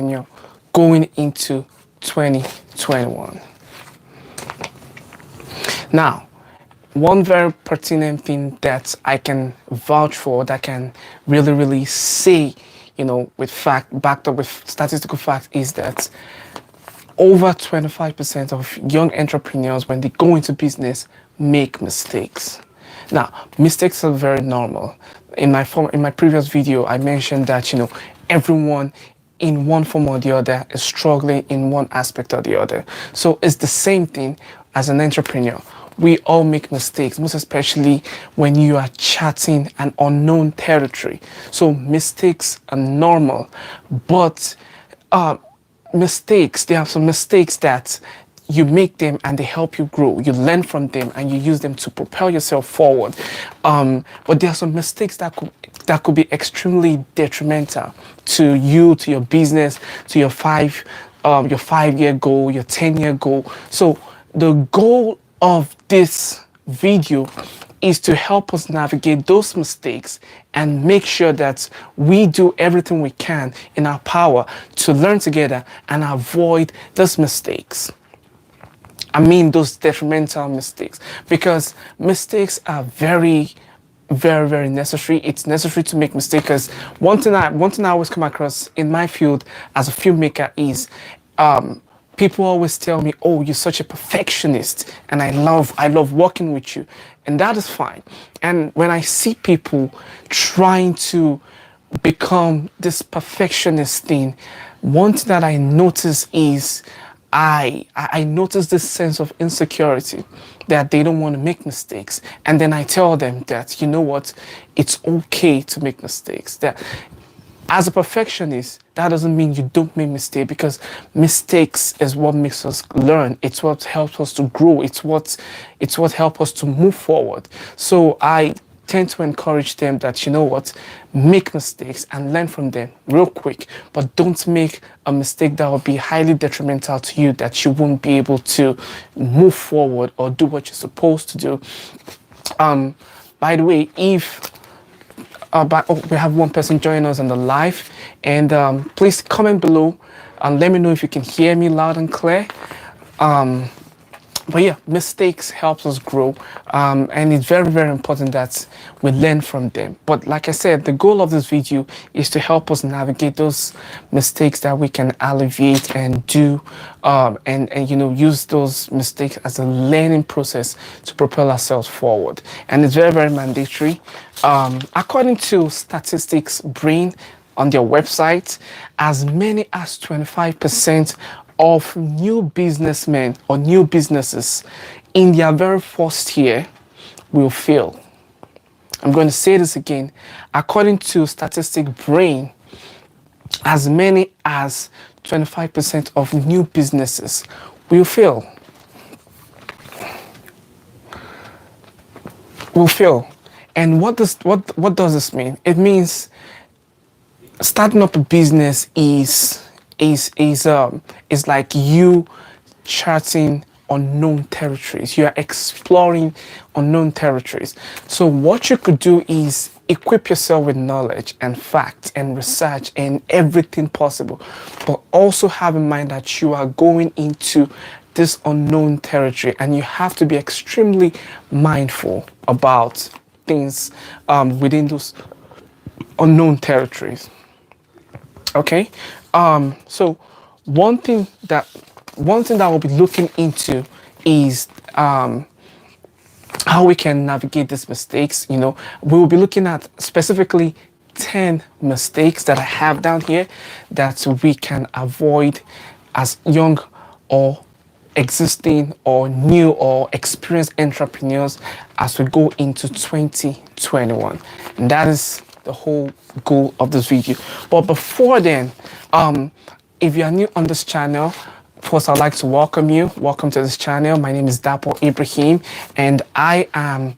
entrepreneur going into 2021. Now, one very pertinent thing that I can vouch for, that can really say, with fact, backed up with statistical fact, is that over 25% of young entrepreneurs, when they go into business, make mistakes. Now, mistakes are very normal. In my previous video, I mentioned that, everyone in one form or the other is struggling in one aspect or the other. So it's the same thing as an entrepreneur. We all make mistakes, most especially when you are charting an unknown territory. So mistakes are normal, but there are some mistakes that you make them and they help you grow. You learn from them and you use them to propel yourself forward. But there are some mistakes that could be extremely detrimental to you, to your business, to your 5-year goal, your 10-year goal. So the goal of this video is to help us navigate those mistakes and make sure that we do everything we can in our power to learn together and avoid those mistakes. I mean those detrimental mistakes, because mistakes are very necessary. It's necessary to make mistakes, because one thing I always come across in my field as a filmmaker is people always tell me, "Oh, you're such a perfectionist, and I love working with you," and that is fine. And when I see people trying to become this perfectionist thing, one thing that I notice is I notice this sense of insecurity, that they don't want to make mistakes. And then I tell them that, you know what, it's okay to make mistakes. That as a perfectionist, that doesn't mean you don't make mistakes, because mistakes is what makes us learn. It's what helps us to grow. It's what helps us to move forward. So I tend to encourage them that, you know what, make mistakes and learn from them real quick, but don't make a mistake that will be highly detrimental to you, that you won't be able to move forward or do what you're supposed to do. By the way, if we have one person joining us on the live, and please comment below and let me know if you can hear me loud and clear. But yeah, mistakes helps us grow, and it's very important that we learn from them. But like I said, the goal of this video is to help us navigate those mistakes that we can alleviate and do, and use those mistakes as a learning process to propel ourselves forward. And it's very mandatory. According to Statistics Brain on their website, as many as 25% of new businessmen or new businesses in their very first year will fail. I'm going to say this again. According to Statistic Brain, as many as 25% of new businesses will fail. And what does this mean? It means starting up a business is like you charting unknown territories. You are exploring unknown territories. So what you could do is equip yourself with knowledge and facts and research and everything possible, but also have in mind that you are going into this unknown territory, and you have to be extremely mindful about things within those unknown territories. Okay. So one thing that we'll be looking into is how we can navigate these mistakes. We will be looking at specifically 10 mistakes that I have down here that we can avoid as young or existing or new or experienced entrepreneurs as we go into 2021. And that is the whole goal of this video. But before then, if you are new on this channel, first I'd like to welcome you. Welcome to this channel. My name is Dapo Ibrahim, and I am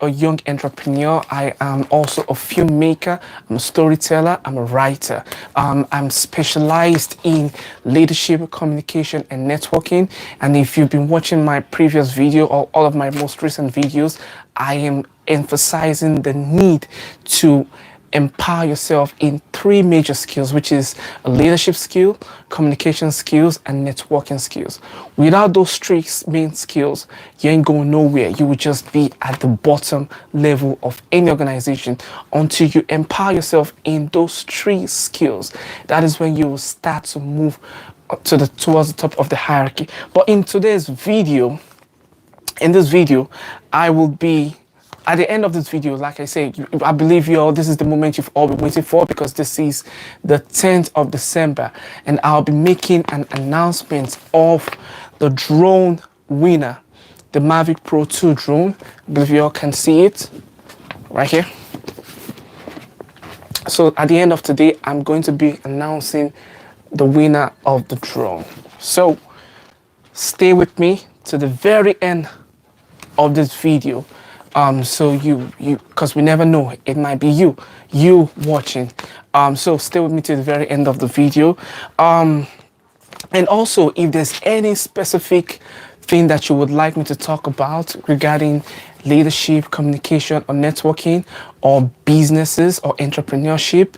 a young entrepreneur. I am also a filmmaker. I'm a storyteller. I'm a writer. I'm specialized in leadership, communication, and networking. And if you've been watching my previous video or all of my most recent videos, I am emphasizing the need to empower yourself in three major skills, which is a leadership skill, communication skills, and networking skills. Without those three main skills, you ain't going nowhere. You will just be at the bottom level of any organization until you empower yourself in those three skills. That is when you will start to move towards the top of the hierarchy. But in today's video, I will be at the end of this video. Like I say, I believe this is the moment you've all been waiting for, because this is the 10th of December, and I'll be making an announcement of the drone winner, the Mavic Pro 2 drone. I believe you all can see it right here. So at the end of today, I'm going to be announcing the winner of the drone. So stay with me to the very end of this video, so because we never know, it might be you watching, so stay with me to the very end of the video, and also if there's any specific thing that you would like me to talk about regarding leadership, communication, or networking, or businesses, or entrepreneurship,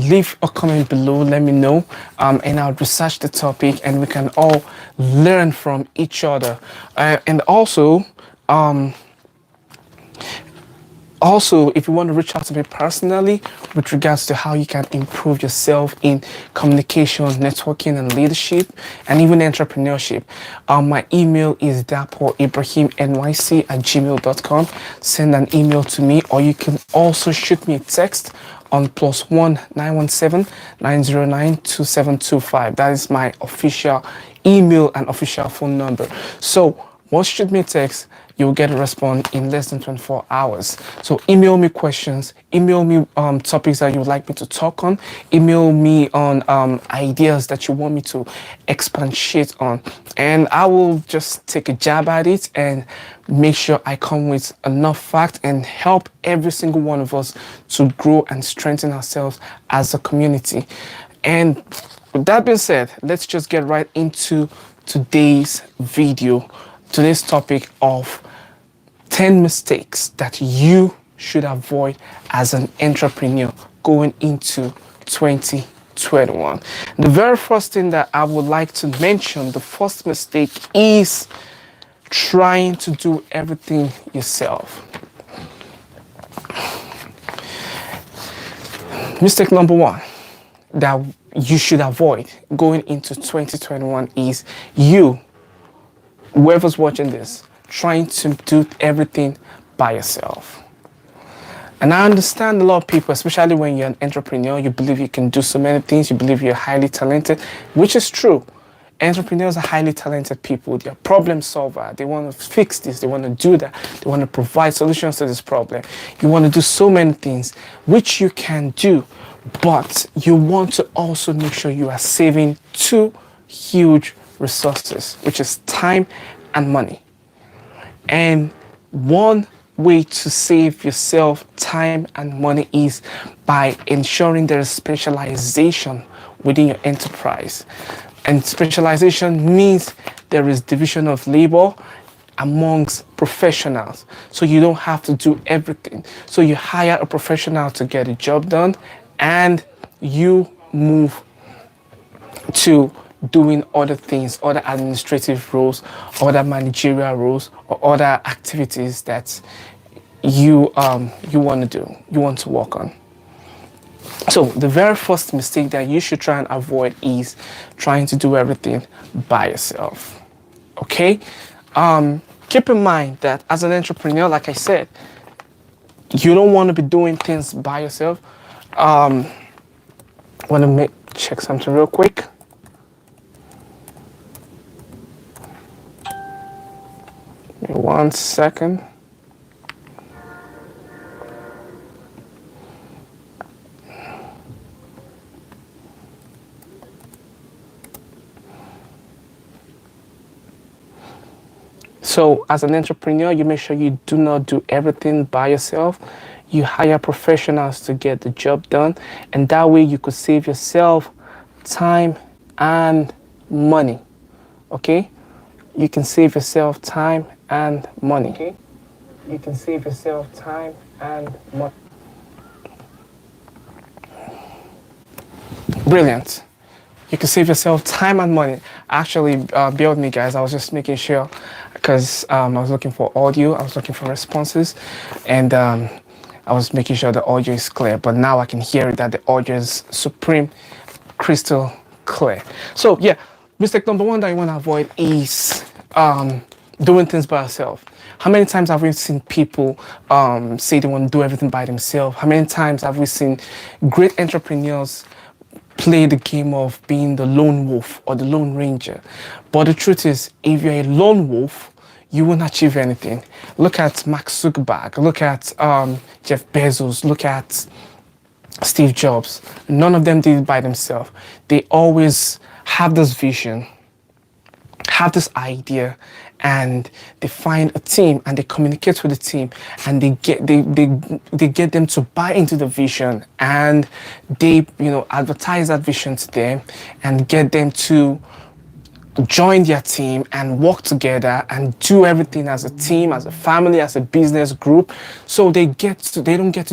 leave a comment below, let me know, and I'll research the topic and we can all learn from each other. And also, if you want to reach out to me personally with regards to how you can improve yourself in communication, networking, and leadership, and even entrepreneurship, my email is Dapo Ibrahim nyc@gmail.com. Send an email to me, or you can also shoot me a text on +1 917 909 2725. That is my official email and official phone number. So once you shoot me a text, you'll get a response in less than 24 hours. So email me questions, email me topics that you would like me to talk on, email me on ideas that you want me to expatiate on, and I will just take a jab at it and make sure I come with enough fact and help every single one of us to grow and strengthen ourselves as a community. And with that being said, let's just get right into today's video. Today's topic of 10 mistakes that you should avoid as an entrepreneur going into 2021. The very first thing that I would like to mention, the first mistake, is trying to do everything yourself. Mistake number one that you should avoid going into 2021 is whoever's watching this, trying to do everything by yourself. And I understand a lot of people, especially when you're an entrepreneur, you believe you can do so many things, you believe you're highly talented, which is true. Entrepreneurs are highly talented people. They're problem solvers. They want to fix this, they want to do that, they want to provide solutions to this problem. You want to do so many things, which you can do, but you want to also make sure you are saving two huge resources, which is time and money. And one way to save yourself time and money is by ensuring there is specialization within your enterprise. And specialization means there is division of labor amongst professionals, so you don't have to do everything. So you hire a professional to get a job done, and you move to doing other things, other administrative roles, other managerial roles, or other activities that you want to do, you want to work on. So the very first mistake that you should try and avoid is trying to do everything by yourself. Okay? Keep in mind that as an entrepreneur, like I said, you don't want to be doing things by yourself. Want to check something real quick. Give me 1 second. So as an entrepreneur, you make sure you do not do everything by yourself. You hire professionals to get the job done, and that way you could save yourself time and money. Okay? You can save yourself time and money. Okay? You can save yourself time and money. Brilliant. You can save yourself time and money. Actually, bear with me, guys. I was just making sure because I was looking for audio, I was looking for responses, and I was making sure the audio is clear. But now I can hear that the audio is supreme, crystal clear. So yeah, mistake number one that you want to avoid is doing things by yourself. How many times have we seen people say they want to do everything by themselves? How many times have we seen great entrepreneurs play the game of being the lone wolf or the lone ranger? But the truth is, if you're a lone wolf, you won't achieve anything. Look at Mark Zuckerberg, look at Jeff Bezos, look at Steve Jobs. None of them did it by themselves. They always have this vision, have this idea, and they find a team and they communicate with the team, and they get them to buy into the vision, and they advertise that vision to them and get them to join their team and work together and do everything as a team, as a family, as a business group. So they don't get to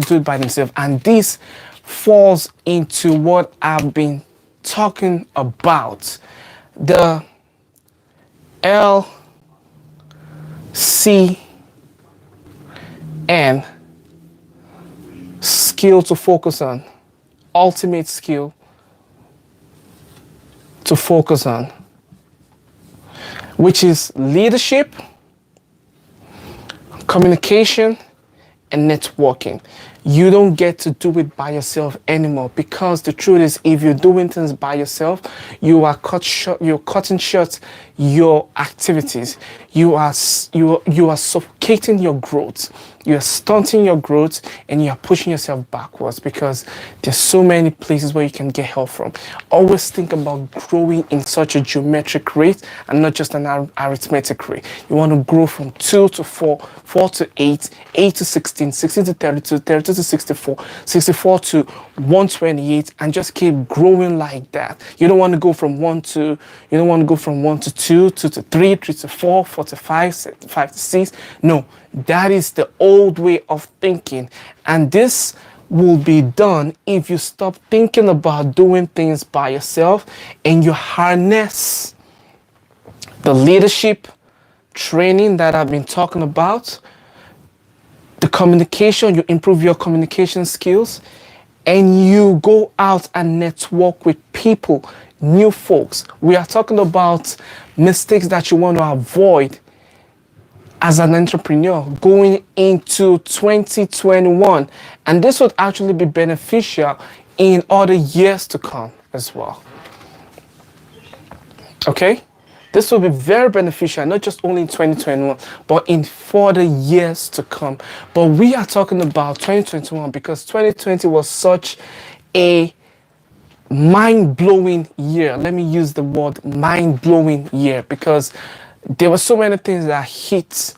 do it by themselves. And this falls into what I've been talking about, the LCN, skill to focus on, ultimate skill to focus on, which is leadership, communication, and networking. You don't get to do it by yourself anymore, because the truth is, if you're doing things by yourself, you are cutting short your activities. You are suffocating your growth. You are stunting your growth, and you are pushing yourself backwards, because there's so many places where you can get help from. Always think about growing in such a geometric rate and not just an arithmetic rate. You want to grow from 2 to 4, 4 to 8, 8 to 16, 16 to 32, 32 to 64, 64 to 128, and just keep growing like that. You don't want to go from 1 to 2, 2 to 3, 3 to 4, 4 to 5, 5 to 6. No, that is the old way of thinking. And this will be done if you stop thinking about doing things by yourself and you harness the leadership training that I've been talking about, the communication, you improve your communication skills, and you go out and network with people, new folks. We are talking about mistakes that you want to avoid as an entrepreneur going into 2021. And this would actually be beneficial in other years to come as well. Okay? This will be very beneficial, not just only in 2021, but in further years to come. But we are talking about 2021 because 2020 was such a mind-blowing year. Let me use the word mind-blowing year, because there were so many things that hit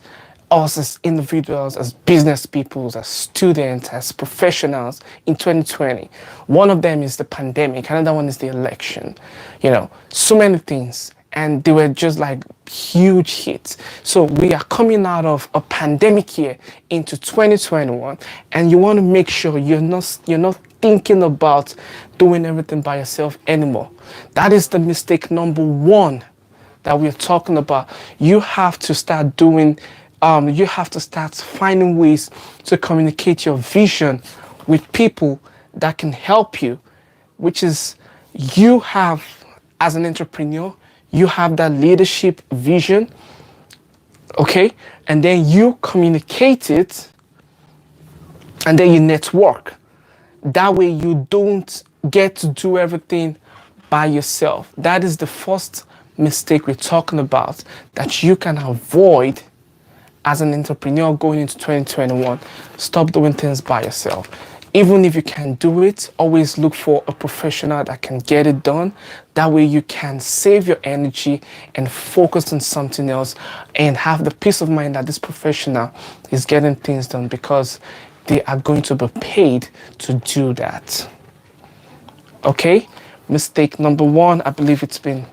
us as individuals, as business people, as students, as professionals in 2020. One of them is the pandemic. Another one is the election. So many things. And they were just like huge hits. So we are coming out of a pandemic year into 2021, and you want to make sure you're not thinking about doing everything by yourself anymore. That is the mistake number one that we're talking about. You have to start finding ways to communicate your vision with people that can help you, which is, you have, as an entrepreneur, you have that leadership vision, okay? And then you communicate it, and then you network. That way you don't get to do everything by yourself. That is the first mistake we're talking about that you can avoid as an entrepreneur going into 2021. Stop doing things by yourself. Even if you can do it, always look for a professional that can get it done. That way you can save your energy and focus on something else and have the peace of mind that this professional is getting things done, because they are going to be paid to do that. Okay? Mistake number one, I believe it's been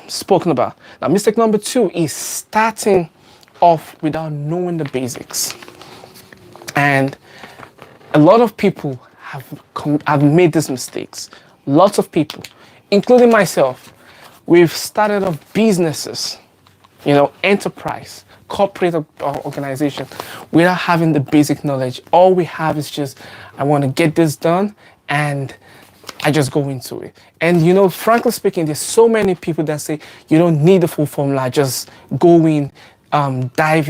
spoken about. Now, mistake number two is starting off without knowing the basics. And a lot of people have made these mistakes. lots of people, including myself, we've started up businesses, enterprise, corporate organization, without having the basic knowledge. All we have is just, I want to get this done, and I just go into it. And frankly speaking, there's so many people that say you don't need the full formula, just go in, head dive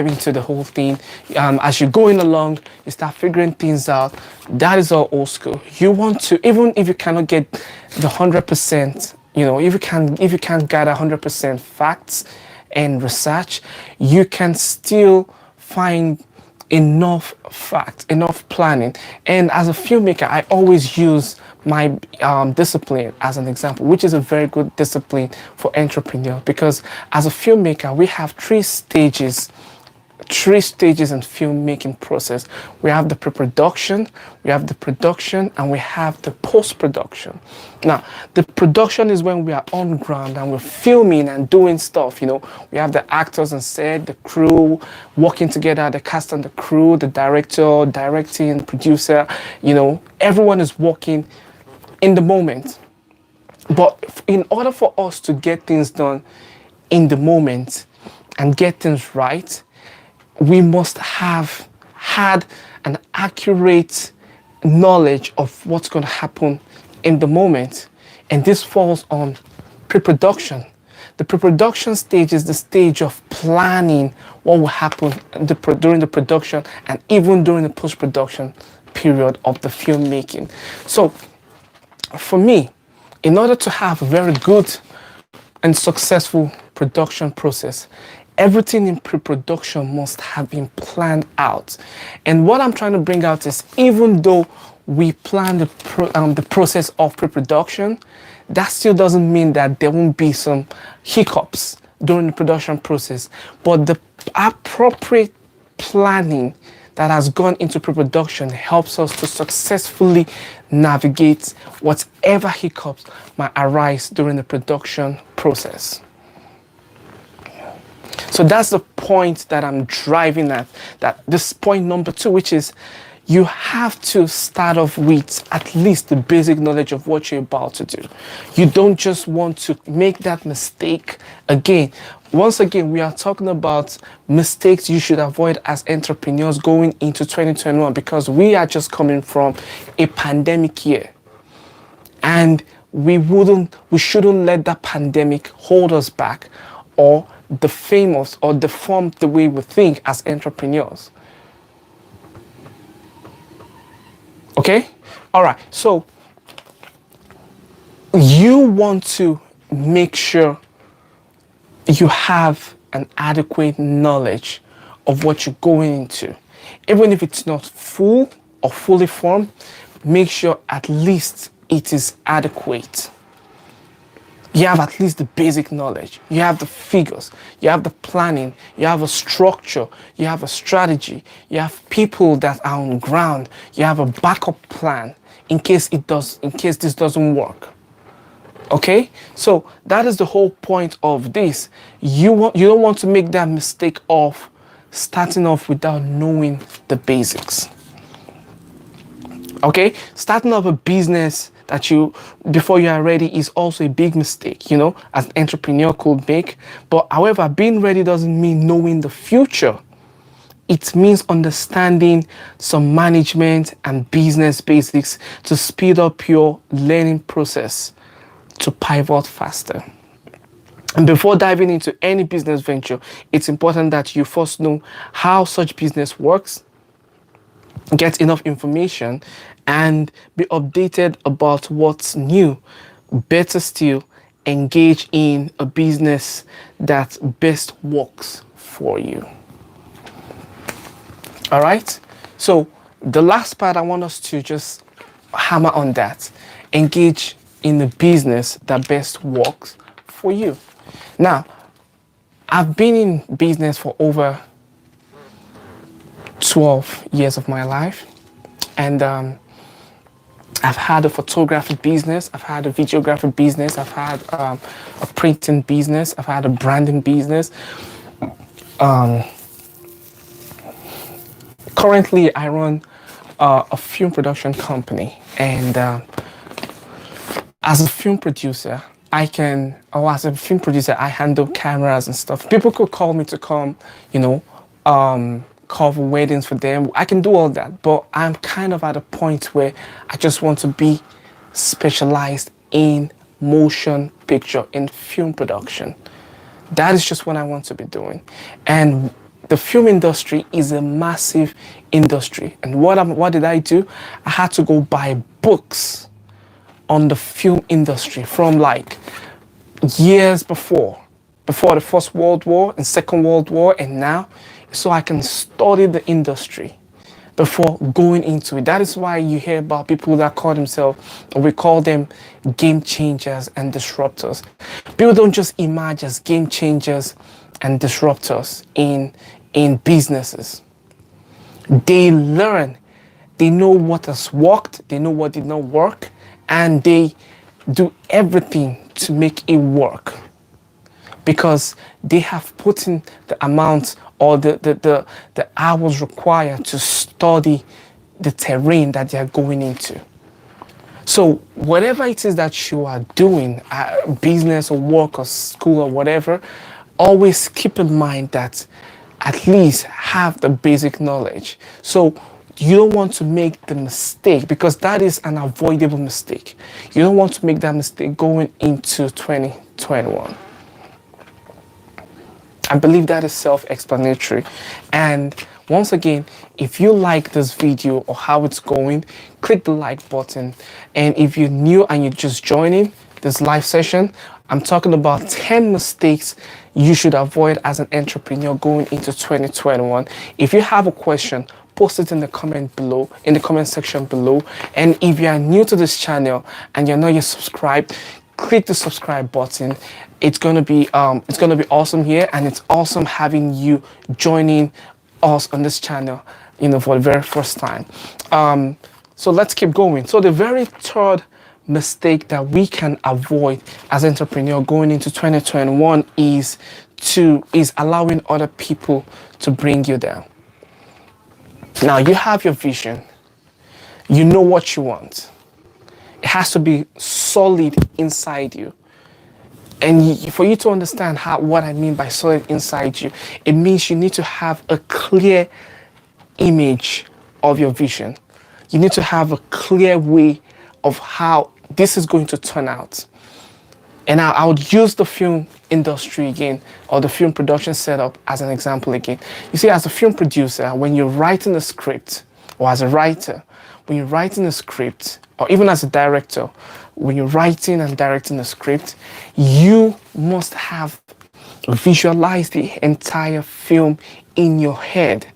into the whole thing. As you're going along, you start figuring things out. That is all old school. You want to, even if you cannot get the 100%, if you can't gather 100% facts and research, you can still find enough facts, enough planning. And as a filmmaker, I always use my discipline as an example, which is a very good discipline for entrepreneurs, because as a filmmaker, we have three stages in filmmaking process. We have the pre-production, we have the production, and we have the post-production. Now, the production is when we are on ground and we're filming and doing stuff. We have the actors on set, the crew working together, the cast and the crew, the director, directing, producer, everyone is working in the moment. But in order for us to get things done in the moment and get things right, we must have had an accurate knowledge of what's going to happen in the moment. And this falls on pre-production. The pre-production stage is the stage of planning what will happen during the production and even during the post-production period of the filmmaking. So for me, in order to have a very good and successful production process, everything in pre-production must have been planned out. And what I'm trying to bring out is, even though we plan the process of pre-production, that still doesn't mean that there won't be some hiccups during the production process. But the appropriate planning that has gone into pre-production helps us to successfully navigate whatever hiccups might arise during the production process. So that's the point that I'm driving at, that this point number 2, which is you have to start off with at least the basic knowledge of what you're about to do. You don't just want to make that mistake again. Once again, we are talking about mistakes you should avoid as entrepreneurs going into 2021, because we are just coming from a pandemic year. And we shouldn't let that pandemic hold us back or defame us or deform the way we think as entrepreneurs. Okay? All right. So you want to make sure you have an adequate knowledge of what you're going into. Even if it's not full or fully formed, make sure at least it is adequate. You have at least the basic knowledge. You have the figures. You have the planning. You have a structure. You have a strategy. You have people that are on ground. You have a backup plan in case this doesn't work. Okay? So that is the whole point of this. You don't want to make that mistake of starting off without knowing the basics. Okay? Starting up a business before you are ready is also a big mistake, as an entrepreneur could make. But however, being ready doesn't mean knowing the future. It means understanding some management and business basics to speed up your learning process to pivot faster. And before diving into any business venture, it's important that you first know how such business works, get enough information, and be updated about what's new. Better still, engage in a business that best works for you. All right? So the last part, I want us to just hammer on that. Engage in a business that best works for you. Now, I've been in business for over 12 years of my life. And I've had a photography business, I've had a videography business, I've had a printing business, I've had a branding business. Currently, I run a film production company, and as a film producer, as a film producer, I handle cameras and stuff. People could call me to come, cover weddings for them. I can do all that, but I'm kind of at a point where I just want to be specialized in motion picture, in film production. That is just what I want to be doing. And the film industry is a massive industry. And what did I do? I had to go buy books on the film industry from like years before the First World War and Second World War, and now, so I can study the industry before going into it. That is why you hear about people that call themselves, or we call them, game changers and disruptors. People don't just emerge as game changers and disruptors in businesses. They learn, they know what has worked, they know what did not work, and they do everything to make it work because they have put in the amount or the hours required to study the terrain that they are going into. So whatever it is that you are doing, business or work or school or whatever, always keep in mind that at least have the basic knowledge. So you don't want to make the mistake, because that is an avoidable mistake. You don't want to make that mistake going into 2021. I believe that is self-explanatory. And once again, if you like this video or how it's going, click the like button. And if you're new and you're just joining this live session, I'm talking about 10 mistakes you should avoid as an entrepreneur going into 2021. If you have a question, post it in the comment section below. And if you are new to this channel and you're not yet subscribed, click the subscribe button. It's gonna be awesome here, and it's awesome having you joining us on this channel, for the very first time. So let's keep going. So the very third mistake that we can avoid as entrepreneur going into 2021 is allowing other people to bring you down. Now you have your vision, you know what you want. It has to be solid inside you. And for you to understand what I mean by solid inside you, it means you need to have a clear image of your vision. You need to have a clear way of how this is going to turn out. And I would use the film industry again, or the film production setup as an example again. You see, as a film producer, when you're writing a script, or as a writer, when you're writing a script, or even as a director, when you're writing and directing a script, you must have visualized the entire film in your head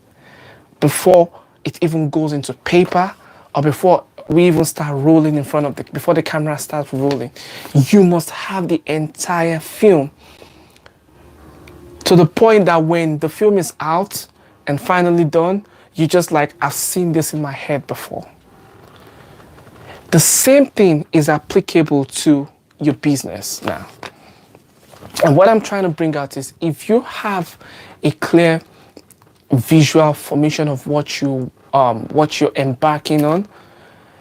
before it even goes into paper, or before we even start rolling before the camera starts rolling. You must have the entire film, to the point that when the film is out and finally done, you just like, I've seen this in my head before. The same thing is applicable to your business now. And what I'm trying to bring out is, if you have a clear visual formation of what you're embarking on,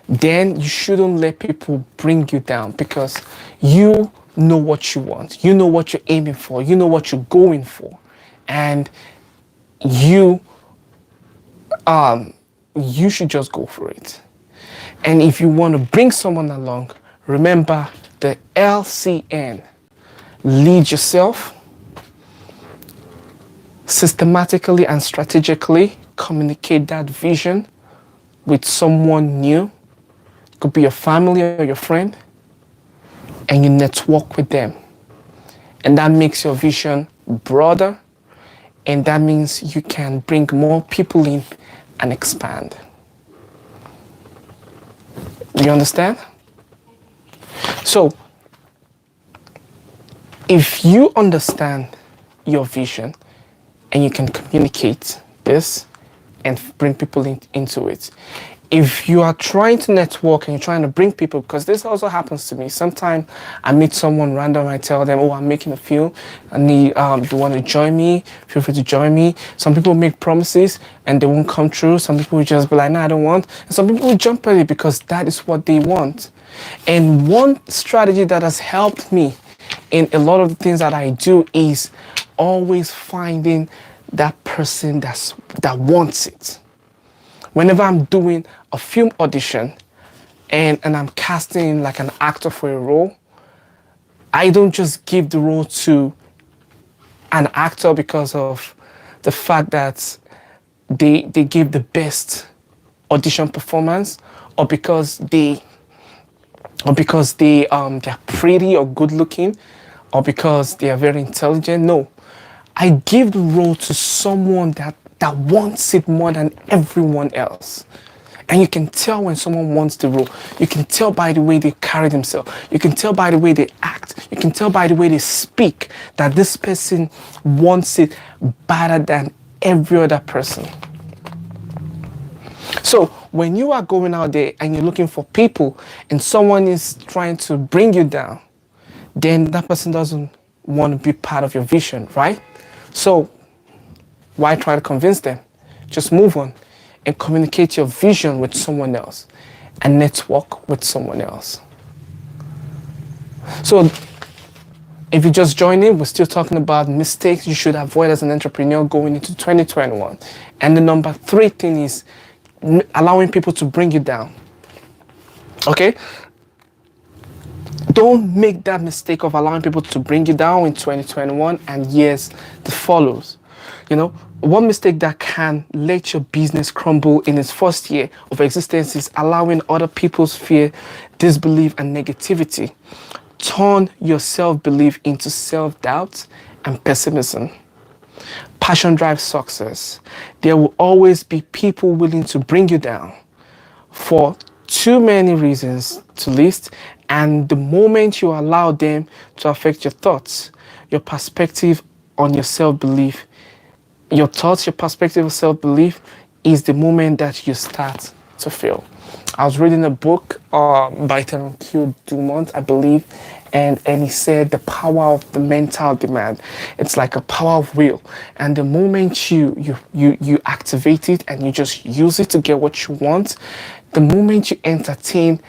then you shouldn't let people bring you down, because you know what you want, you know what you're aiming for, you know what you're going for, and you should just go for it. And if you want to bring someone along, remember the LCN. Lead yourself, systematically and strategically communicate that vision with someone new. It could be your family or your friend, and you network with them. And that makes your vision broader, and that means you can bring more people in and expand. Do you understand? So, if you understand your vision and you can communicate this and bring people into it, If you are trying to network and you're trying to bring people, because this also happens to me. Sometimes I meet someone random, I tell them, oh, I'm making a film. I need, if you want to join me, feel free to join me. Some people make promises and they won't come true. Some people will just be like, no, I don't want. And some people will jump at it because that is what they want. And one strategy that has helped me in a lot of the things that I do is always finding that person that wants it. Whenever I'm doing a film audition and I'm casting like an actor for a role, I don't just give the role to an actor because of the fact that they give the best audition performance, or because they're pretty or good looking, or because they are very intelligent. No, I give the role to someone that wants it more than everyone else. And you can tell when someone wants the role. You can tell by the way they carry themselves. You can tell by the way they act. You can tell by the way they speak that this person wants it better than every other person. So when you are going out there and you're looking for people and someone is trying to bring you down, then that person doesn't want to be part of your vision, right? So why try to convince them? Just move on and communicate your vision with someone else and network with someone else. So if you just joined in, we're still talking about mistakes you should avoid as an entrepreneur going into 2021. And the number 3 thing is allowing people to bring you down. Okay? Don't make that mistake of allowing people to bring you down in 2021 and years that follows. You know, one mistake that can let your business crumble in its first year of existence is allowing other people's fear, disbelief, and negativity turn your self-belief into self-doubt and pessimism. Passion drives success. There will always be people willing to bring you down for too many reasons to list, and the moment you allow them to affect your thoughts, your perspective on your self-belief, your thoughts, your perspective of self-belief is the moment that you start to fail. I was reading a book by Unclear, I believe, and he said the power of the mental demand. It's like a power of will, and the moment you activate it and you just use it to get what you want, the moment you entertain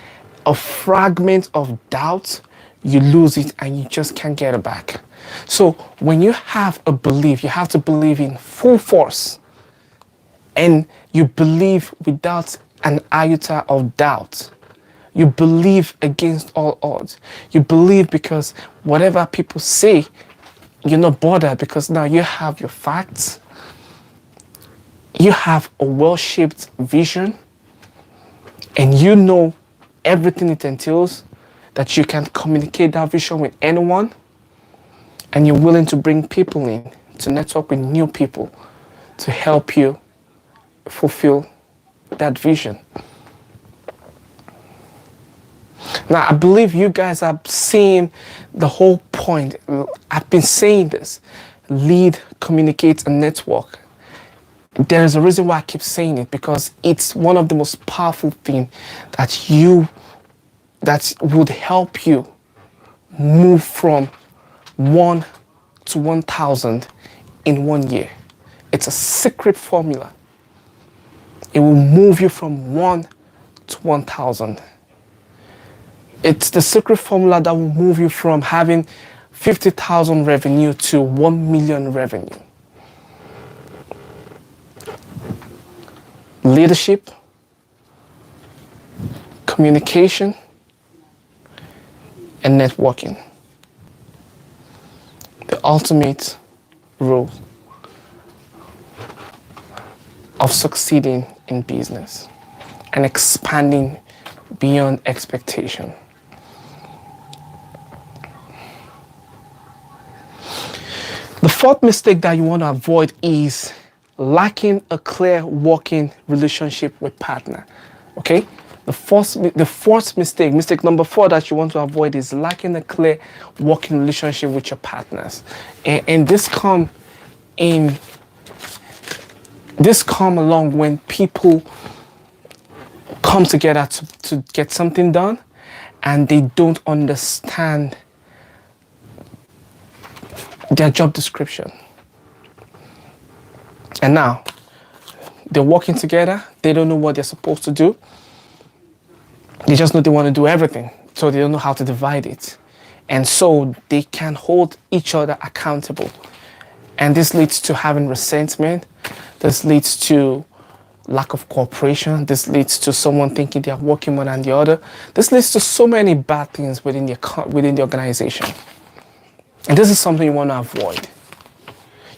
a fragment of doubt, you lose it and you just can't get it back. So when you have a belief, you have to believe in full force, and you believe without an iota of doubt. You believe against all odds. You believe because whatever people say, you're not bothered because now you have your facts. You have a well-shaped vision, and you know everything it entails, that you can communicate that vision with anyone, and you're willing to bring people in to network with new people to help you fulfill that vision. Now, I believe you guys are seeing the whole point. I've been saying this: lead, communicate, and network. There is a reason why I keep saying it, because it's one of the most powerful things that would help you move from 1 to 1,000 in 1 year. It's a secret formula. It will move you from 1 to 1,000. It's the secret formula that will move you from having 50,000 revenue to 1 million revenue. Leadership, communication, and networking. The ultimate rule of succeeding in business and expanding beyond expectation. The fourth mistake that you want to avoid is lacking a clear working relationship with partner. Okay? The fourth mistake number 4 that you want to avoid is lacking a clear working relationship with your partners. And this come along when people come together to get something done, and they don't understand their job description. And now they're working together, they don't know what they're supposed to do. They just know they want to do everything, so they don't know how to divide it. And so they can hold each other accountable. And this leads to having resentment. This leads to lack of cooperation. This leads to someone thinking they're working more than the other. This leads to so many bad things within the organization. And this is something you want to avoid.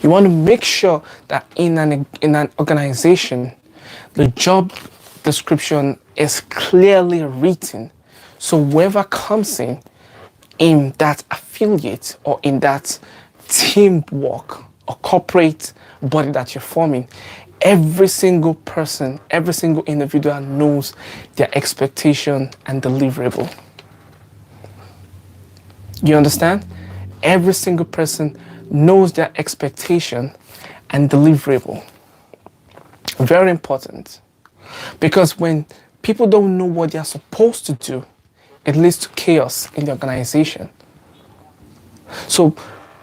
You want to make sure that in an organization, the job description is clearly written. So whoever comes in that affiliate or in that teamwork or corporate body that you're forming, every single person, every single individual knows their expectation and deliverable. You understand? Every single person knows their expectation and deliverable. Very important. Because when people don't know what they're supposed to do, it leads to chaos in the organization. So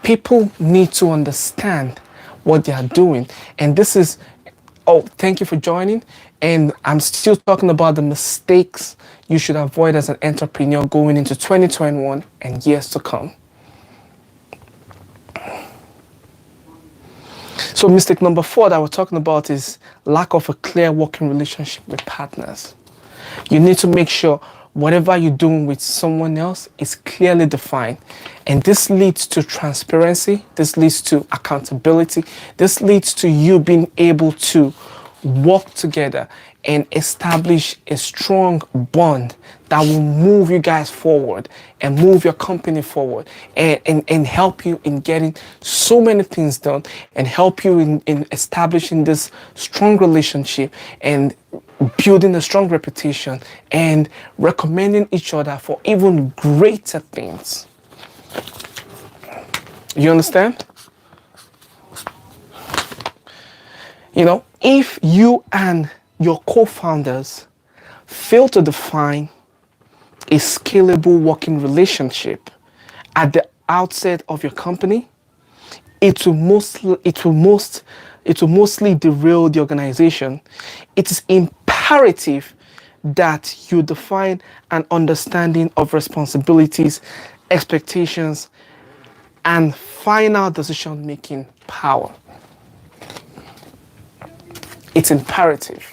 people need to understand what they are doing. And this is, thank you for joining. And I'm still talking about the mistakes you should avoid as an entrepreneur going into 2021 and years to come. So mistake number 4 that we're talking about is lack of a clear working relationship with partners. You need to make sure whatever you're doing with someone else is clearly defined. And this leads to transparency. This leads to accountability. This leads to you being able to work together and establish a strong bond that will move you guys forward and move your company forward and help you in getting so many things done and help you in establishing this strong relationship and building a strong reputation and recommending each other for even greater things. You understand? You know, if you and your co-founders fail to define a scalable working relationship at the outset of your company, it will mostly derail the organization. It is imperative that you define an understanding of responsibilities, expectations, and final decision-making power. It's imperative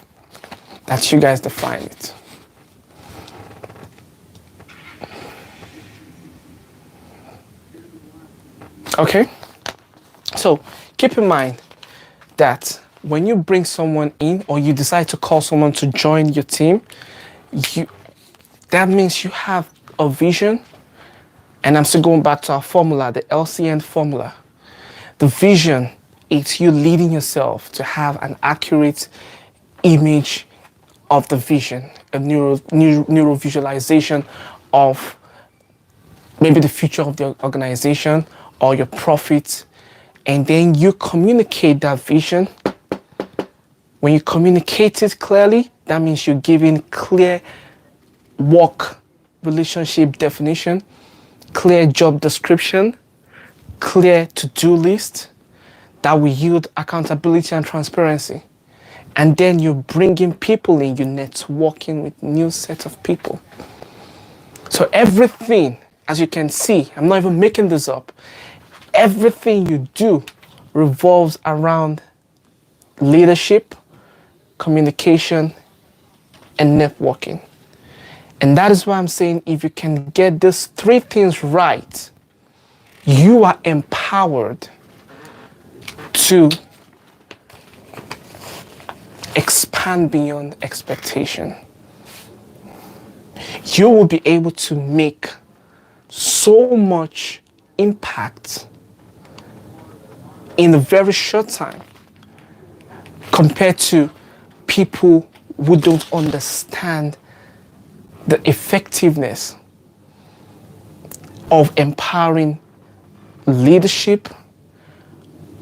that you guys define it. Okay? So keep in mind that when you bring someone in or you decide to call someone to join your team, that means you have a vision. And I'm still going back to our formula, the LCN formula. The vision, it's you leading yourself to have an accurate image of the vision, a neuro visualization of maybe the future of the organization or your profits. And then you communicate that vision. When you communicate it clearly, that means you're giving clear work relationship definition, clear job description, clear to-do list that will yield accountability and transparency. And then you're bringing people in, you're networking with new set of people. So everything, as you can see, I'm not even making this up, everything you do revolves around leadership, communication, and networking. And that is why I'm saying if you can get these 3 things right, you are empowered to expand beyond expectation. You will be able to make so much impact in a very short time compared to people who don't understand the effectiveness of empowering leadership,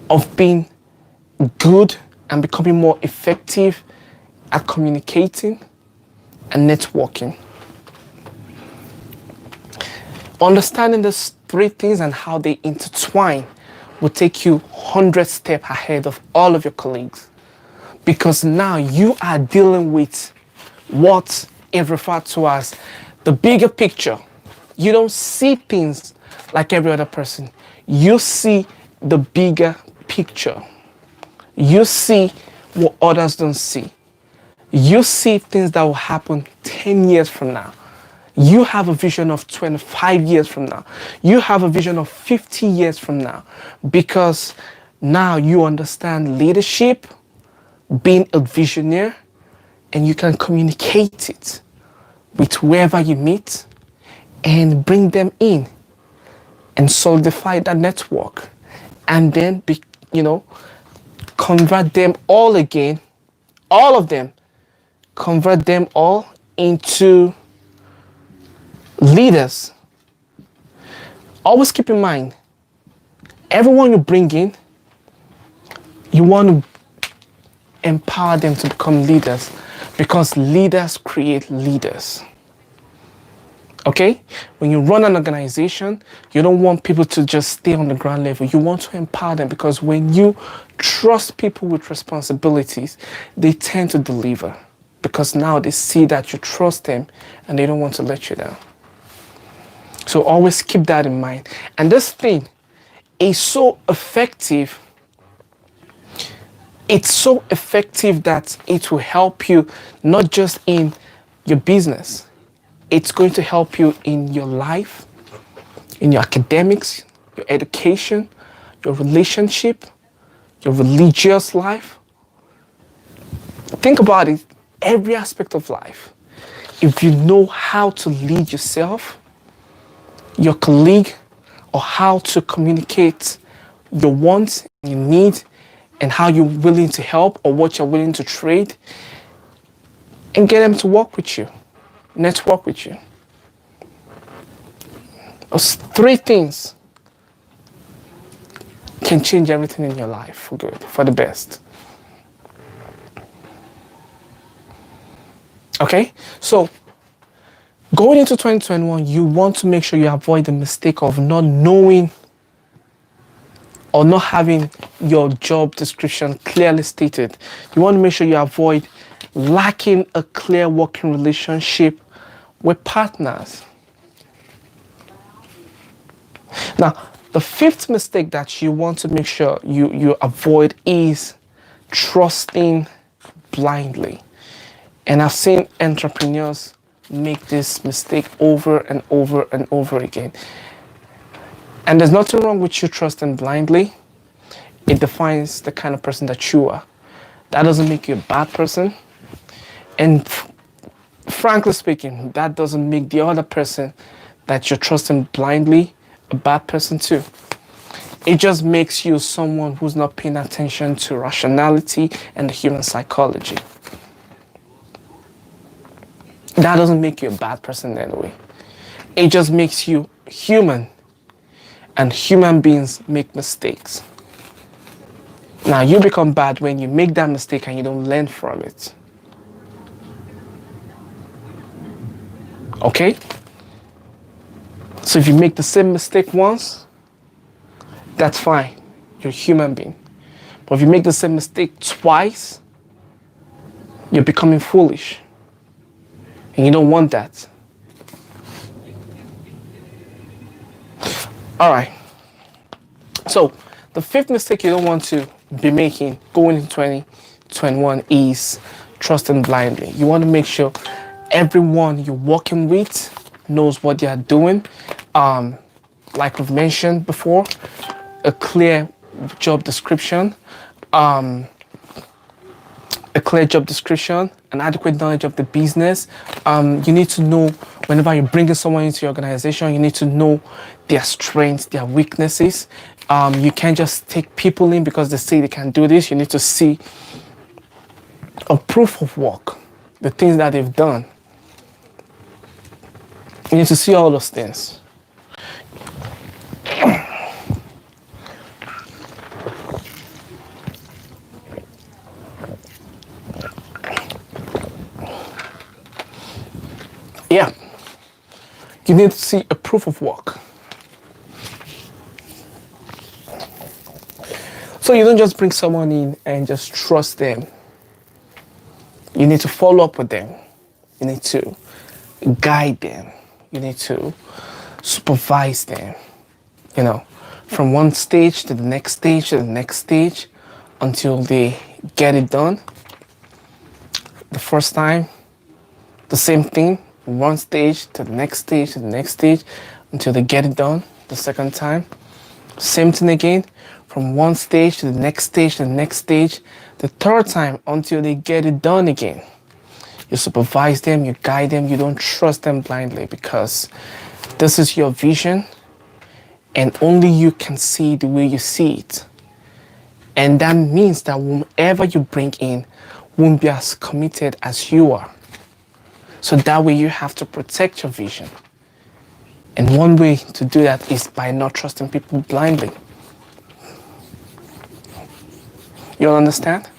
of being good and becoming more effective at communicating, and networking. Understanding these three things and how they intertwine will take you 100 steps ahead of all of your colleagues. Because now you are dealing with what is referred to as the bigger picture. You don't see things like every other person. You see the bigger picture. You see what others don't see. You see things that will happen 10 years from now. You have a vision of 25 years from now. You have a vision of 50 years from now. Because now you understand leadership, being a visionary, and you can communicate it with whoever you meet and bring them in and solidify that network. And then, convert them all again, all of them, convert them all into leaders. Always keep in mind, everyone you bring in, you want to empower them to become leaders, because leaders create leaders. Okay? When you run an organization, you don't want people to just stay on the ground level. You want to empower them, because when you trust people with responsibilities, they tend to deliver, because now they see that you trust them and they don't want to let you down. So always keep that in mind. And this thing is so effective. It's so effective that it will help you not just in your business. It's going to help you in your life, in your academics, your education, your relationship, your religious life. Think about it, every aspect of life. If you know how to lead yourself, your colleague, or how to communicate your wants, your needs, and how you're willing to help or what you're willing to trade, and get them to work with you, network with you. Those three things can change everything in your life for good, for the best. Okay? So, going into 2021, you want to make sure you avoid the mistake of not knowing or not having your job description clearly stated. You want to make sure you avoid lacking a clear working relationship with partners. Now, the fifth mistake that you want to make sure you avoid is trusting blindly. And I've seen entrepreneurs make this mistake over and over and over again. And there's nothing wrong with you trusting blindly. It defines the kind of person that you are. That doesn't make you a bad person. And frankly speaking, that doesn't make the other person that you're trusting blindly a bad person too. It just makes you someone who's not paying attention to rationality and the human psychology. That doesn't make you a bad person anyway. It just makes you human. And human beings make mistakes. Now, you become bad when you make that mistake and you don't learn from it. Okay? So if you make the same mistake once, that's fine. You're a human being. But if you make the same mistake twice, you're becoming foolish. And you don't want that. All right. So the fifth mistake you don't want to be making going into 2021 is trusting blindly. You want to make sure everyone you're working with knows what they are doing. Like we've mentioned before, a clear job description, an adequate knowledge of the business. You need to know whenever you're bringing someone into your organization, you need to know their strengths, their weaknesses. You can't just take people in because they say they can do this. You need to see a proof of work, the things that they've done. You need to see all those things. Yeah, you need to see a proof of work. So you don't just bring someone in and just trust them. You need to follow up with them. You need to guide them. You need to supervise them, you know, from one stage to the next stage to the next stage until they get it done. The first time, the same thing, one stage to the next stage to the next stage until they get it done. The second time, same thing again, from one stage to the next stage to the next stage. The third time until they get it done again. You supervise them, you guide them, you don't trust them blindly because this is your vision and only you can see the way you see it. And that means that whomever you bring in won't be as committed as you are. So that way you have to protect your vision. And one way to do that is by not trusting people blindly. You all understand?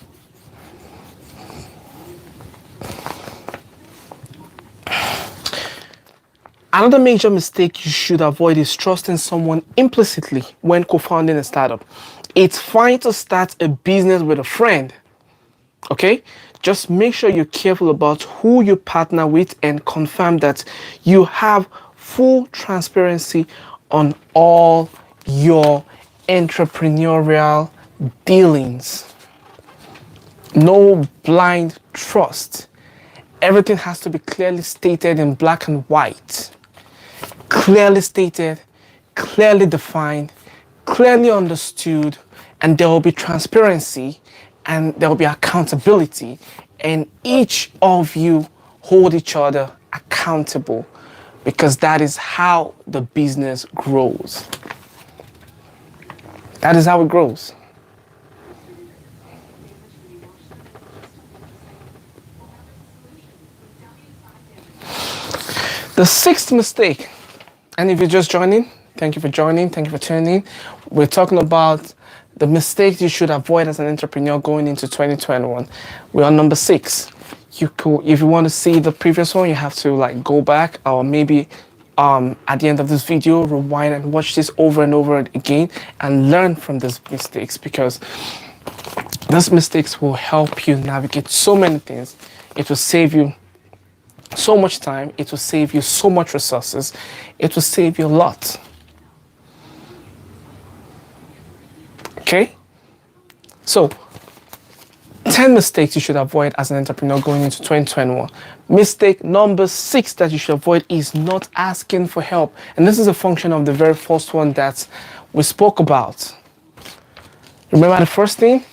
Another major mistake you should avoid is trusting someone implicitly when co-founding a startup. It's fine to start a business with a friend, okay? Just make sure you're careful about who you partner with and confirm that you have full transparency on all your entrepreneurial dealings. No blind trust. Everything has to be clearly stated in black and white. Clearly stated, clearly defined, clearly understood, and there will be transparency and there will be accountability, and each of you hold each other accountable because that is how the business grows. That is how it grows. The sixth mistake, and if you're just joining, thank you for joining, thank you for tuning in. We're talking about the mistakes you should avoid as an entrepreneur going into 2021. We're on number 6. If you want to see the previous one, you have to go back, or maybe at the end of this video, rewind and watch this over and over again and learn from these mistakes, because these mistakes will help you navigate so many things. It will save you so much time. It will save you so much resources. It will save you a lot. Okay? So, 10 mistakes you should avoid as an entrepreneur going into 2021. Mistake number 6 that you should avoid is not asking for help. And this is a function of the very first one that we spoke about. Remember the first thing?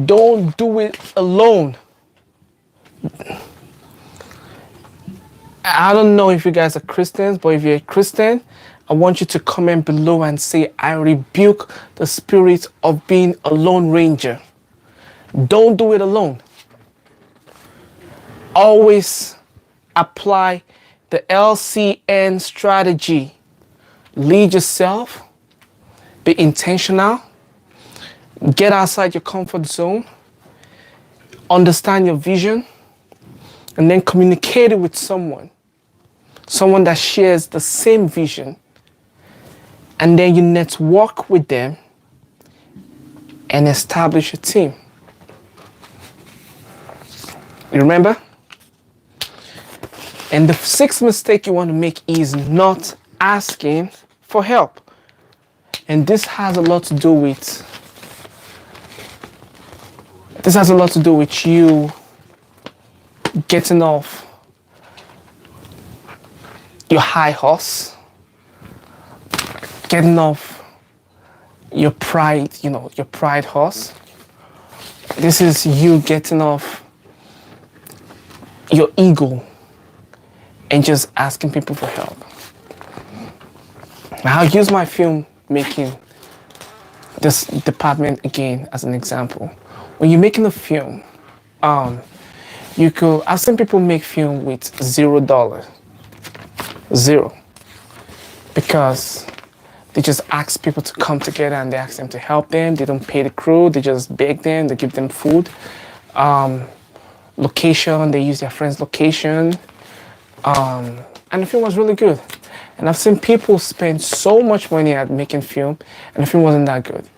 Don't do it alone. I don't know if you guys are Christians, but if you're a Christian, I want you to comment below and say, I rebuke the spirit of being a lone ranger. Don't do it alone. Always apply the LCN strategy. Lead yourself, be intentional, get outside your comfort zone, understand your vision, and then communicate it with someone that shares the same vision. And then you network with them and establish a team. You remember? And the 6th mistake you want to make is not asking for help. And this has a lot to do with you getting off your high horse, getting off your pride, your pride horse. This is you getting off your ego and just asking people for help. Now, I'll use my film making this department again as an example. When you're making a film, I've seen people make film with $0. Zero. Because they just ask people to come together and they ask them to help them. They don't pay the crew, they just beg them, they give them food. Location, they use their friend's location. And the film was really good. And I've seen people spend so much money at making film, and the film wasn't that good.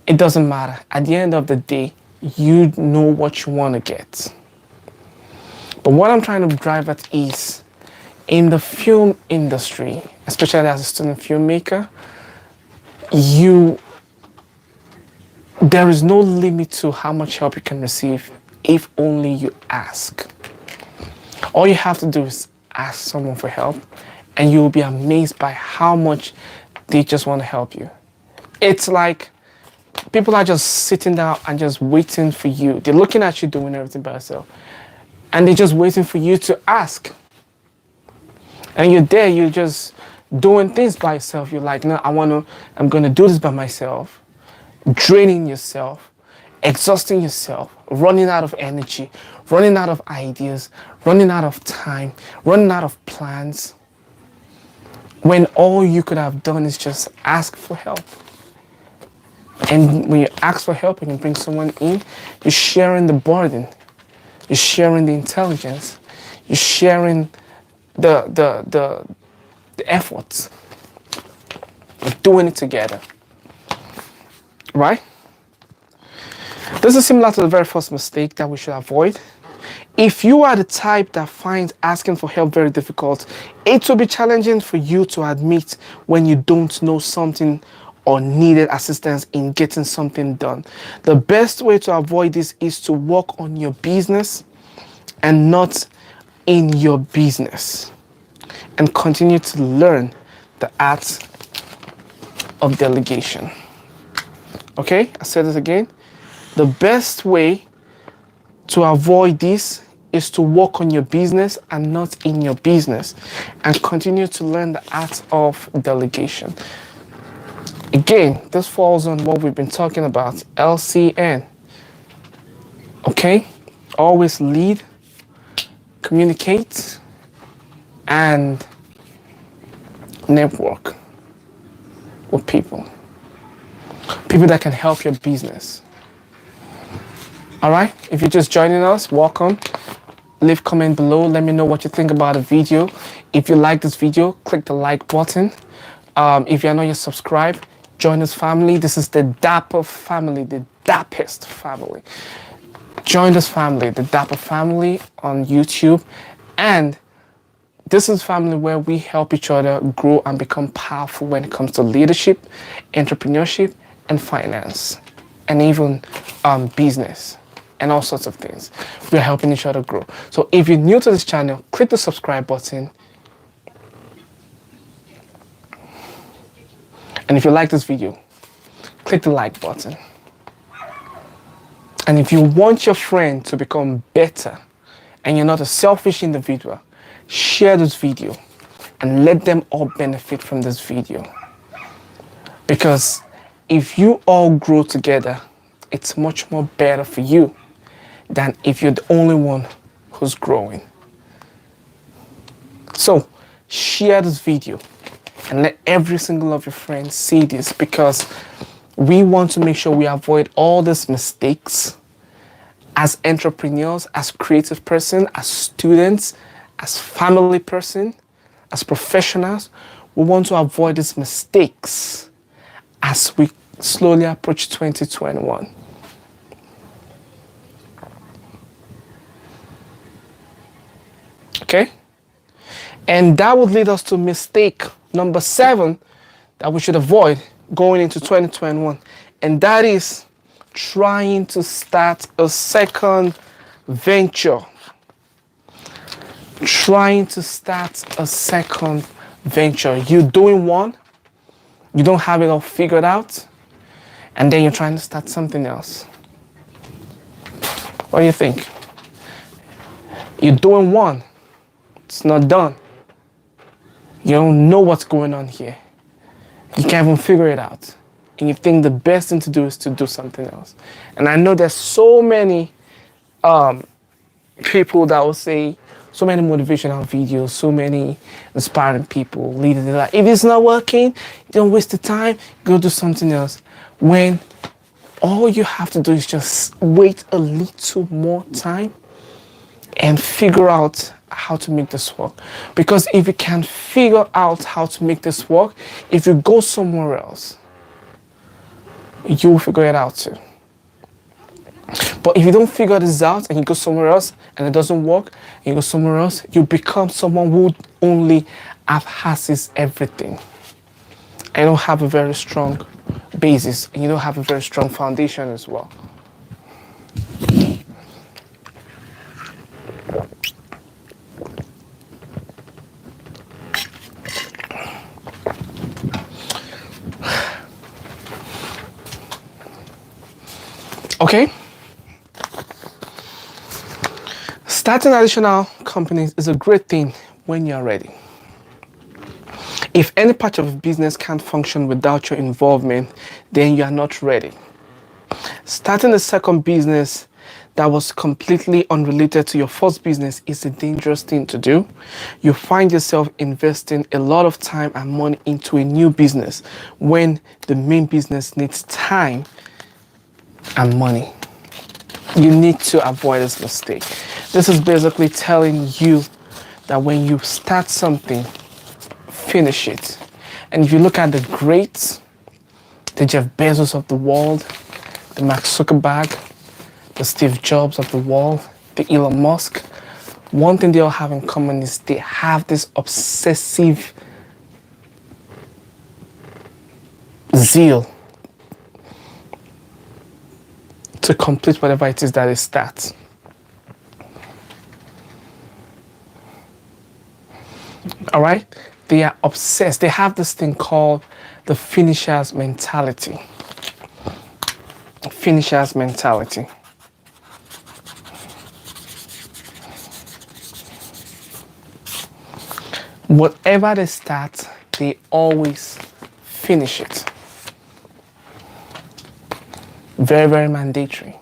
It doesn't matter. At the end of the day, you know what you want to get. But what I'm trying to drive at is, in the film industry, especially as a student filmmaker, there is no limit to how much help you can receive if only you ask. All you have to do is ask someone for help, and you'll be amazed by how much they just want to help you. It's like people are just sitting down and just waiting for you. They're looking at you doing everything by yourself, and they're just waiting for you to ask. And you're there, you're just doing things by yourself. You're like, no, I'm going to do this by myself. Draining yourself, exhausting yourself, running out of energy, running out of ideas, running out of time, running out of plans, when all you could have done is just ask for help. And when you ask for help and you bring someone in, you're sharing the burden, you're sharing the intelligence, you're sharing the efforts. You're doing it together. Right? This is similar to the very first mistake that we should avoid. If you are the type that finds asking for help very difficult, it will be challenging for you to admit when you don't know something or needed assistance in getting something done. The best way to avoid this is to work on your business and not in your business, and continue to learn the art of delegation. Okay, I said this again. The best way to avoid this is to work on your business and not in your business, and continue to learn the art of delegation. Again, this falls on what we've been talking about, LCN. Okay, always lead, communicate, and network with people that can help your business. All right, if you're just joining us, welcome. Leave comment below, let me know what you think about the video. If you like this video, click the like button. If you're not yet subscribed, join this family. This is the Dapo family, the Dappest family. Join this family, the Dapo family on YouTube. And this is family where we help each other grow and become powerful when it comes to leadership, entrepreneurship, and finance, and even business, and all sorts of things. We're helping each other grow. So if you're new to this channel, click the subscribe button. And if you like this video, click the like button. And if you want your friend to become better and you're not a selfish individual, share this video and let them all benefit from this video. Because if you all grow together, it's much more better for you than if you're the only one who's growing. So share this video and let every single of your friends see this, because we want to make sure we avoid all these mistakes as entrepreneurs, as creative person, as students, as family person, as professionals. We want to avoid these mistakes as we slowly approach 2021. Okay? And that would lead us to mistake number 7 that we should avoid going into 2021. And that is trying to start a second venture. Trying to start a second venture. You're doing one, you don't have it all figured out, and then you're trying to start something else. What do you think? You're doing one, it's not done. You don't know what's going on here. You can't even figure it out. And you think the best thing to do is to do something else. And I know there's so many people that will say, so many motivational videos, so many inspiring people leading their life. If it's not working, don't waste the time, go do something else. When all you have to do is just wait a little more time and figure out how to make this work. Because if you can figure out how to make this work, if you go somewhere else, you'll figure it out too. But if you don't figure this out and you go somewhere else and it doesn't work, and you go somewhere else, you become someone who only half-asses everything. And you don't have a very strong basis, and you don't have a very strong foundation as well. Okay? Starting additional companies is a great thing when you're ready. If any part of a business can't function without your involvement, then you are not ready. Starting a second business that was completely unrelated to your first business is a dangerous thing to do. You find yourself investing a lot of time and money into a new business when the main business needs time and money. You need to avoid this mistake. This is basically telling you that when you start something, finish it. And if you look at the greats, the Jeff Bezos of the world, the Mark Zuckerberg, the Steve Jobs of the world, the Elon Musk, one thing they all have in common is they have this obsessive zeal to complete whatever it is that they start. All right? They are obsessed. They have this thing called the finisher's mentality. Finisher's mentality. Whatever they start, they always finish it. Very, very mandatory.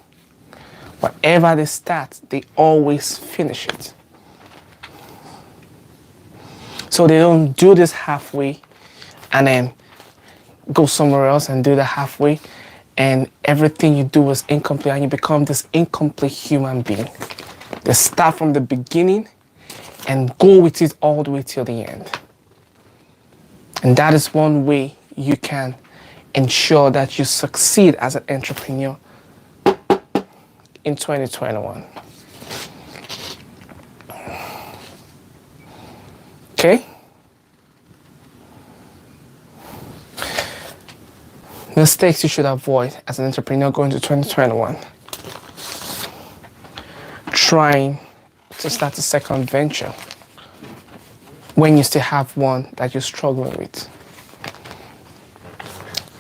Whatever they start, they always finish it. So they don't do this halfway and then go somewhere else and do that halfway, and everything you do is incomplete and you become this incomplete human being. They start from the beginning and go with it all the way till the end. And that is one way you can ensure that you succeed as an entrepreneur in 2021. Okay? Mistakes you should avoid as an entrepreneur going to 2021. Trying to start a second venture when you still have one that you're struggling with.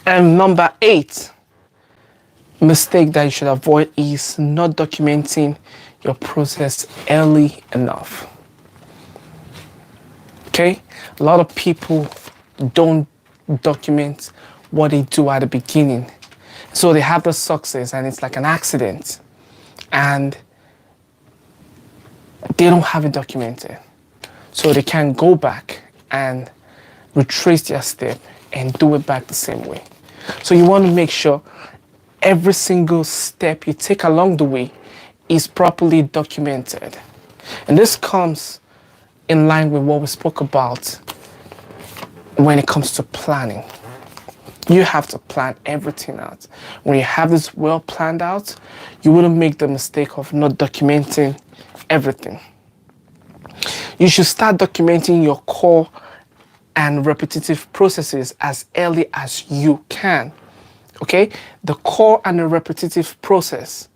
And number 8 mistake that you should avoid is not documenting your process early enough. Okay? A lot of people don't document what they do at the beginning. So they have the success and it's like an accident. And they don't have it documented. So they can go back and retrace their step and do it back the same way. So you want to make sure every single step you take along the way is properly documented. And this comes in line with what we spoke about when it comes to planning. You have to plan everything out. When you have this well planned out, you wouldn't make the mistake of not documenting everything. You should start documenting your core and repetitive processes as early as you can. Okay? The core and the repetitive process,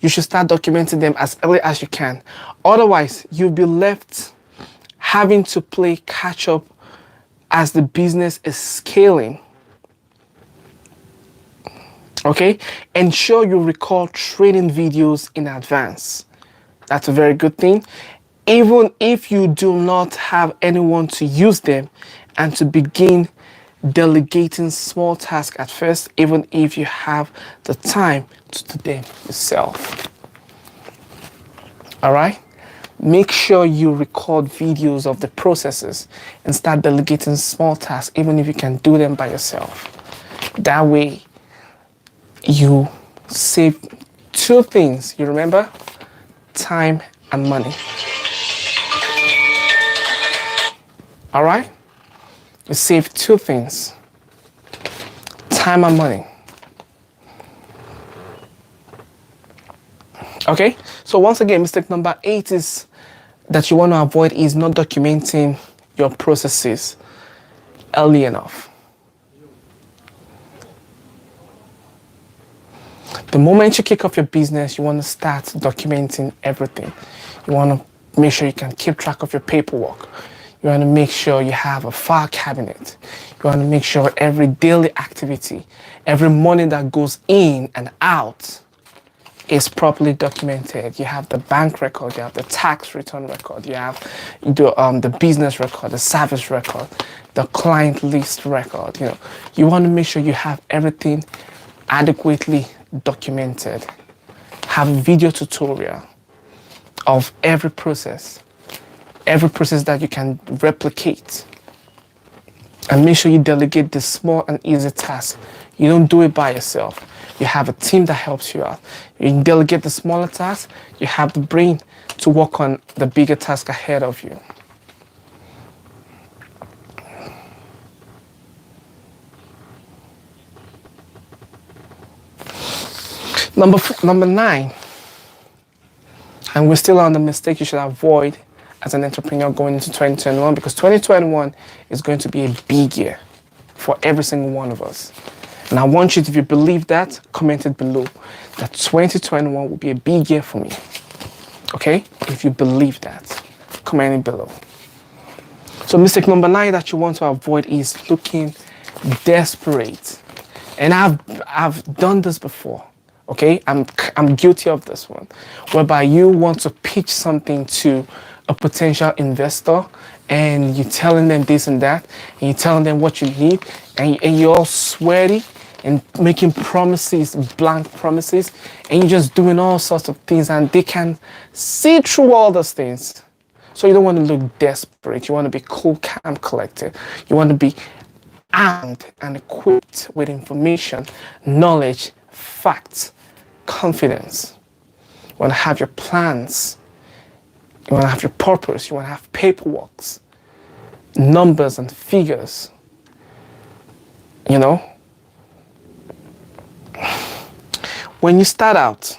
you should start documenting them as early as you can. Otherwise, you'll be left having to play catch up as the business is scaling. Okay? Ensure you record training videos in advance. That's a very good thing. Even if you do not have anyone to use them, and to begin delegating small tasks at first, even if you have the time to do them yourself. All right? Make sure you record videos of the processes and start delegating small tasks, even if you can do them by yourself. That way, you save 2 things. You remember? Time and money. All right? You save two things: time and money. Okay? So once again, mistake number 8 is that you want to avoid is not documenting your processes early enough. The moment you kick off your business, you want to start documenting everything. You want to make sure you can keep track of your paperwork. You want to make sure you have a file cabinet. You want to make sure every daily activity, every money that goes in and out is properly documented. You have the bank record, you have the tax return record, you have the business record, the service record, the client list record. You want to make sure you have everything adequately documented. Have a video tutorial of every process that you can replicate, and make sure you delegate the small and easy tasks. You don't do it by yourself. You have a team that helps you out. You can delegate the smaller tasks. You have the brain to work on the bigger task ahead of you. Number 9, and we're still on the mistake you should avoid as an entrepreneur going into 2021, because 2021 is going to be a big year for every single one of us. And I want you to, if you believe that, comment it below, that 2021 will be a big year for me. Okay? If you believe that, comment it below. So mistake number 9 that you want to avoid is looking desperate. And I've done this before. Okay? I'm guilty of this one, whereby you want to pitch something to a potential investor, and you're telling them this and that, and you're telling them what you need, and you're all sweaty and making promises, blank promises, and you're just doing all sorts of things, and they can see through all those things. So you don't want to look desperate. You want to be cool, calm, collected. You want to be armed and equipped with information, knowledge, facts, confidence. You want to have your plans. You want to have your purpose. You want to have paperwork, numbers and figures. When you start out,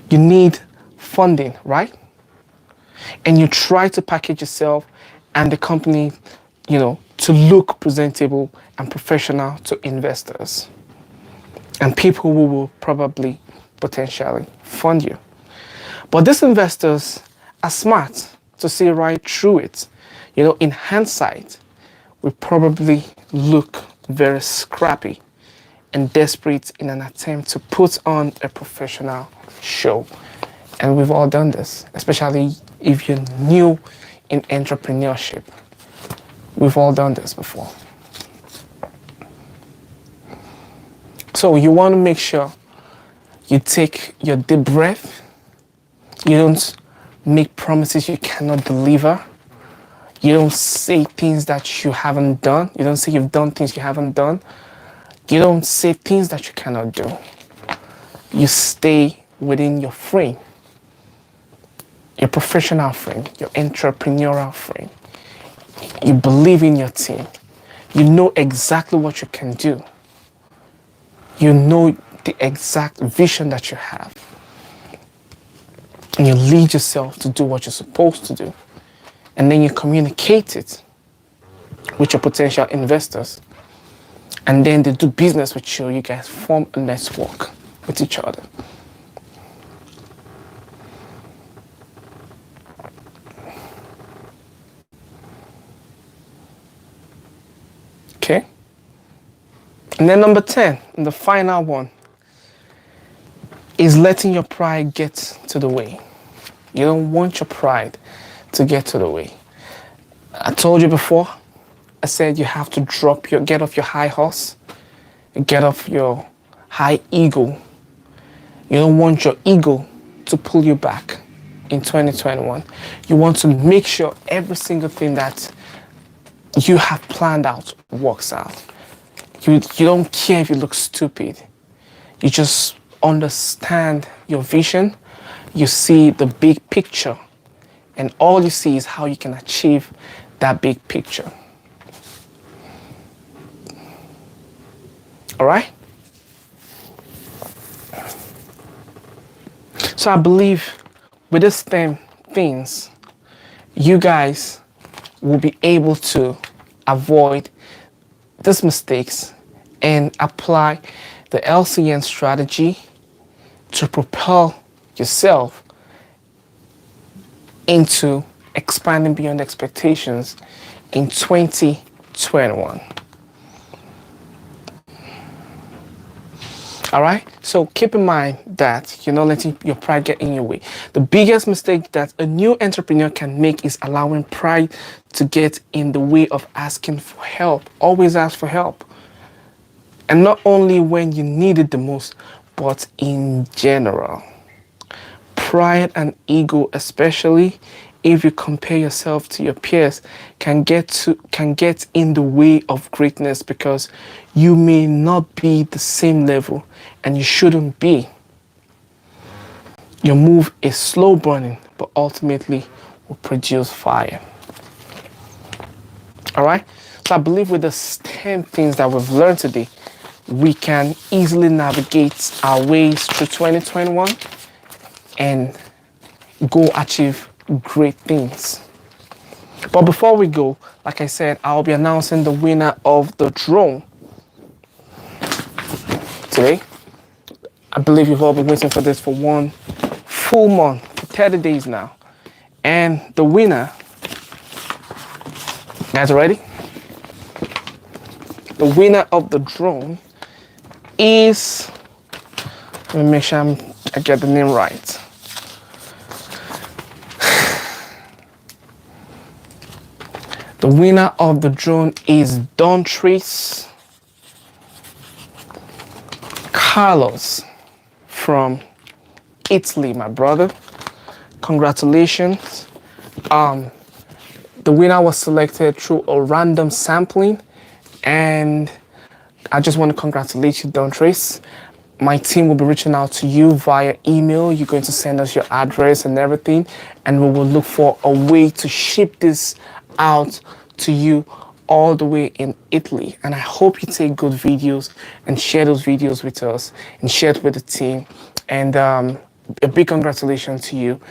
you need funding, right? And you try to package yourself and the company, to look presentable and professional to investors and people who will probably potentially fund you. But these investors are smart to see right through it. In hindsight, we probably look very scrappy and desperate in an attempt to put on a professional show. And we've all done this, especially if you're new in entrepreneurship. We've all done this before. So you want to make sure you take your deep breath. You don't make promises you cannot deliver. You don't say things that you haven't done. You don't say you've done things you haven't done. You don't say things that you cannot do. You stay within your frame, your professional frame, your entrepreneurial frame. You believe in your team. You know exactly what you can do. You know the exact vision that you have. And you lead yourself to do what you're supposed to do. And then you communicate it with your potential investors. And then they do business with you. You guys form a network with each other. Okay? And then number 10, and the final one, is letting your pride get to the way. You don't want your pride to get to the way. I told you before, I said you have to get off your high horse, get off your high ego. You don't want your ego to pull you back in 2021. You want to make sure every single thing that you have planned out works out. You don't care if you look stupid. You just understand your vision. You see the big picture. And all you see is how you can achieve that big picture. All right? So I believe with these things, you guys will be able to avoid these mistakes and apply the LCN strategy to propel yourself into expanding beyond expectations in 2021. All right, so keep in mind that you're not letting your pride get in your way. The biggest mistake that a new entrepreneur can make is allowing pride to get in the way of asking for help. Always ask for help. And not only when you need it the most, but in general. Pride and ego, especially if you compare yourself to your peers, can get in the way of greatness, because you may not be the same level and you shouldn't be. Your move is slow burning, but ultimately will produce fire. All right. So I believe with the 10 things that we've learned today, we can easily navigate our ways through 2021 and go achieve great things. But before we go, like I said, I'll be announcing the winner of the drone today. I believe you've all been waiting for this for one full month, for 30 days now. And the winner, guys, ready? The winner of the drone is, let me make sure I get the name right. The winner of the drone is Dontrace Carlos from Italy, my brother. Congratulations. The winner was selected through a random sampling, and I just want to congratulate you, Dontrace. My team will be reaching out to you via email. You're going to send us your address and everything, and we will look for a way to ship this out to you all the way in Italy. And I hope you take good videos and share those videos with us and share it with the team. And a big congratulations to you.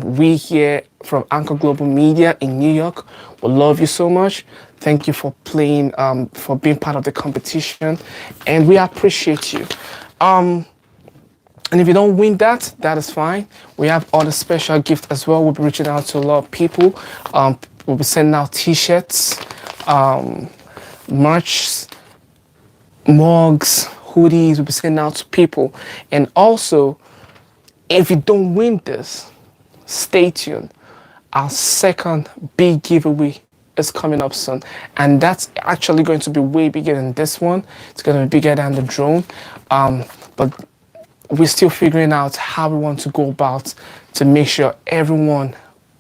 We here from Anchor Global Media in New York will love you so much. Thank you for playing, for being part of the competition, and we appreciate you. And if you don't win that, that is fine. We have other special gifts as well. We'll be reaching out to a lot of people. We'll be sending out t-shirts, merch, mugs, hoodies. We'll be sending out to people. And also, if you don't win this, stay tuned. Our second big giveaway is coming up soon, and that's actually going to be way bigger than this one. It's going to be bigger than the drone, but we're still figuring out how we want to go about to make sure everyone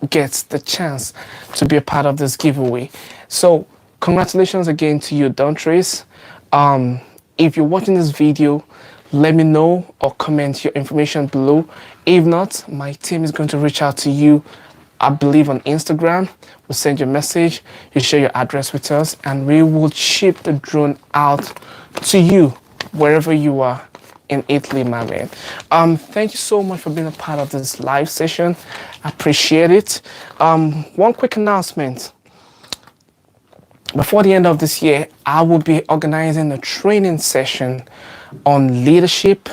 gets the chance to be a part of this giveaway. So congratulations again to you, Dontrace. If you're watching this video, let me know or comment your information below. If not, my team is going to reach out to you, I believe on Instagram. We'll send you a message, you share your address with us, and we will ship the drone out to you wherever you are in Italy, my man. Thank you so much for being a part of this live session. I appreciate it. One quick announcement. Before the end of this year, I will be organizing a training session on leadership,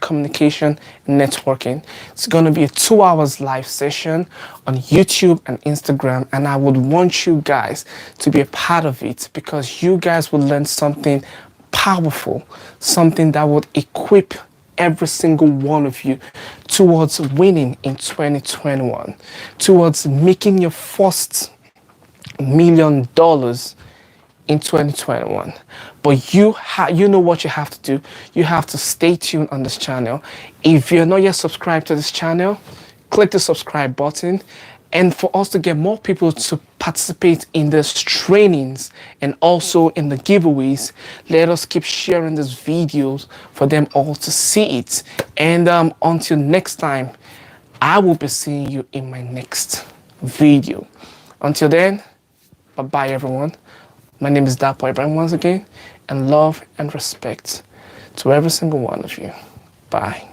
communication, and networking. It's going to be a 2 hours live session on YouTube and Instagram, and I would want you guys to be a part of it, because you guys will learn something powerful, something that would equip every single one of you towards winning in 2021, towards making your first $1 million in 2021. But you know what you have to do. You have to stay tuned on this channel. If you're not yet subscribed to this channel, click the subscribe button. And for us to get more people to participate in these trainings and also in the giveaways, let us keep sharing these videos for them all to see it. And until next time, I will be seeing you in my next video. Until then, But bye, everyone. My name is Dapo Ibrahim once again, and love and respect to every single one of you. Bye.